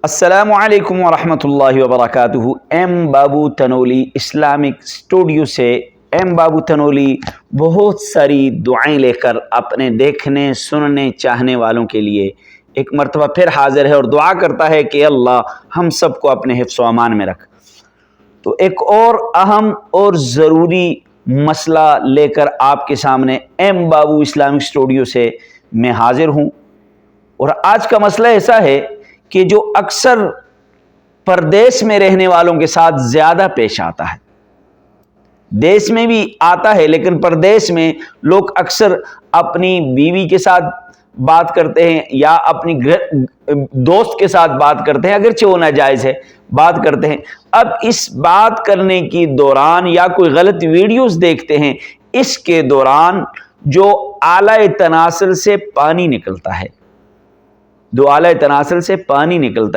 السلام علیکم ورحمۃ اللہ وبرکاتہ۔ ایم بابو تنولی اسلامک اسٹوڈیو سے ایم بابو تنولی بہت ساری دعائیں لے کر اپنے دیکھنے سننے چاہنے والوں کے لیے ایک مرتبہ پھر حاضر ہے اور دعا کرتا ہے کہ اللہ ہم سب کو اپنے حفظ و امان میں رکھ۔ تو ایک اور اہم اور ضروری مسئلہ لے کر آپ کے سامنے ایم بابو اسلامک اسٹوڈیو سے میں حاضر ہوں، اور آج کا مسئلہ ایسا ہے کہ جو اکثر پردیس میں رہنے والوں کے ساتھ زیادہ پیش آتا ہے۔ دیس میں بھی آتا ہے لیکن پردیس میں لوگ اکثر اپنی بیوی کے ساتھ بات کرتے ہیں یا اپنی دوست کے ساتھ بات کرتے ہیں، اگرچہ وہ ناجائز ہے، بات کرتے ہیں۔ اب اس بات کرنے کی دوران یا کوئی غلط ویڈیوز دیکھتے ہیں، اس کے دوران جو اعلی تناسل سے پانی نکلتا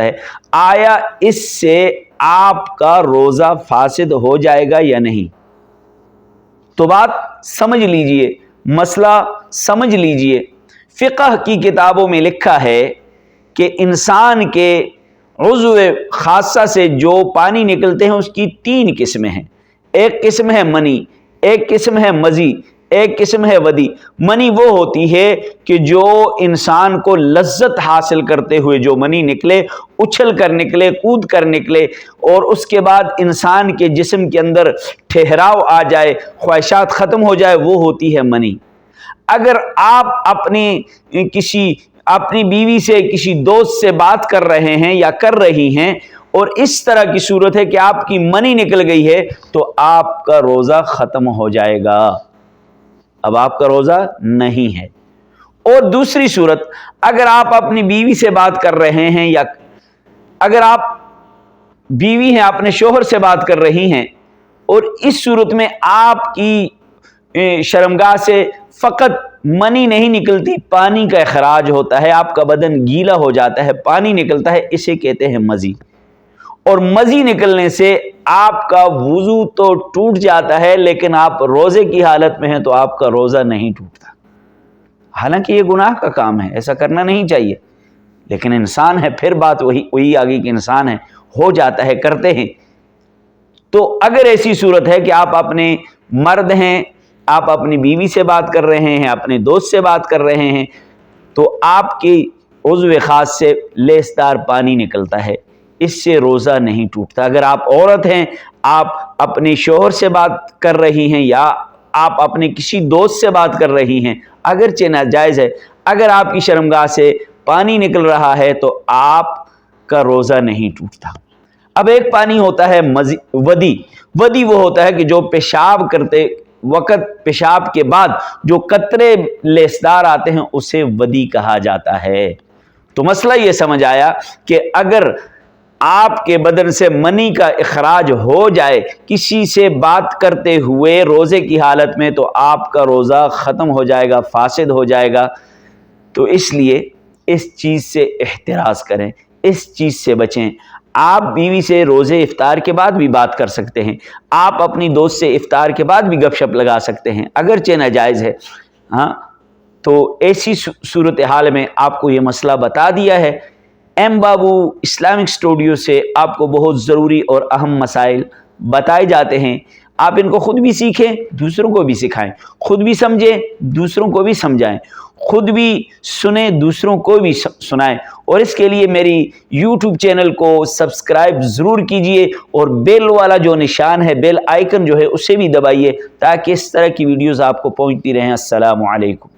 ہے، آیا اس سے آپ کا روزہ فاسد ہو جائے گا یا نہیں؟ تو بات سمجھ لیجئے، مسئلہ سمجھ لیجئے۔ فقہ کی کتابوں میں لکھا ہے کہ انسان کے عضو خاصہ سے جو پانی نکلتے ہیں اس کی 3 قسمیں ہیں۔ ایک قسم ہے منی، ایک قسم ہے مزی، ایک قسم ہے ودی۔ منی وہ ہوتی ہے کہ جو انسان کو لذت حاصل کرتے ہوئے جو منی نکلے، اچھل کر نکلے، کود کر نکلے، اور اس کے بعد انسان کے جسم کے اندر ٹھہراؤ آ جائے، خواہشات ختم ہو جائے، وہ ہوتی ہے منی۔ اگر آپ اپنی بیوی سے کسی دوست سے بات کر رہے ہیں یا کر رہی ہیں اور اس طرح کی صورت ہے کہ آپ کی منی نکل گئی ہے، تو آپ کا روزہ ختم ہو جائے گا، اب آپ کا روزہ نہیں ہے۔ اور دوسری صورت، اگر آپ اپنی بیوی سے بات کر رہے ہیں یا اگر آپ بیوی ہیں اپنے شوہر سے بات کر رہی ہیں، اور اس صورت میں آپ کی شرمگاہ سے فقط منی نہیں نکلتی، پانی کا اخراج ہوتا ہے، آپ کا بدن گیلا ہو جاتا ہے، پانی نکلتا ہے، اسے کہتے ہیں مزی۔ اور مزی نکلنے سے آپ کا وضو تو ٹوٹ جاتا ہے، لیکن آپ روزے کی حالت میں ہیں تو آپ کا روزہ نہیں ٹوٹتا۔ حالانکہ یہ گناہ کا کام ہے، ایسا کرنا نہیں چاہیے، لیکن انسان ہے، پھر بات وہی آگے کہ انسان ہے، ہو جاتا ہے، کرتے ہیں۔ تو اگر ایسی صورت ہے کہ آپ اپنے مرد ہیں، آپ اپنی بیوی سے بات کر رہے ہیں، اپنے دوست سے بات کر رہے ہیں، تو آپ کی عضو خاص سے لیسدار پانی نکلتا ہے، اس سے روزہ نہیں ٹوٹتا۔ اگر آپ عورت ہیں، آپ اپنے شوہر سے بات کر رہی ہیں یا آپ اپنے کسی دوست سے بات کر رہی ہیں، اگرچہ ناجائز ہے، اگر آپ کی شرمگاہ سے پانی نکل رہا ہے تو آپ کا روزہ نہیں ٹوٹتا۔ اب ایک پانی ہوتا ہے ودی۔ ودی وہ ہوتا ہے کہ جو پیشاب کرتے وقت، پیشاب کے بعد جو قطرے لیسدار آتے ہیں، اسے ودی کہا جاتا ہے۔ تو مسئلہ یہ سمجھ آیا کہ اگر آپ کے بدن سے منی کا اخراج ہو جائے کسی سے بات کرتے ہوئے روزے کی حالت میں، تو آپ کا روزہ ختم ہو جائے گا، فاسد ہو جائے گا۔ تو اس لیے اس چیز سے احتراز کریں، اس چیز سے بچیں۔ آپ بیوی سے روزے افطار کے بعد بھی بات کر سکتے ہیں، آپ اپنی دوست سے افطار کے بعد بھی گپ شپ لگا سکتے ہیں، اگرچہ ناجائز ہے۔ تو ایسی صورتحال میں آپ کو یہ مسئلہ بتا دیا ہے۔ ایم بابو اسلامک اسٹوڈیو سے آپ کو بہت ضروری اور اہم مسائل بتائے جاتے ہیں، آپ ان کو خود بھی سیکھیں، دوسروں کو بھی سکھائیں، خود بھی سمجھیں، دوسروں کو بھی سمجھائیں، خود بھی سنیں، دوسروں کو بھی سنائیں۔ اور اس کے لیے میری یوٹیوب چینل کو سبسکرائب ضرور کیجئے، اور بیل والا جو نشان ہے، بیل آئیکن جو ہے، اسے بھی دبائیے تاکہ اس طرح کی ویڈیوز آپ کو پہنچتی رہیں۔ السلام علیکم۔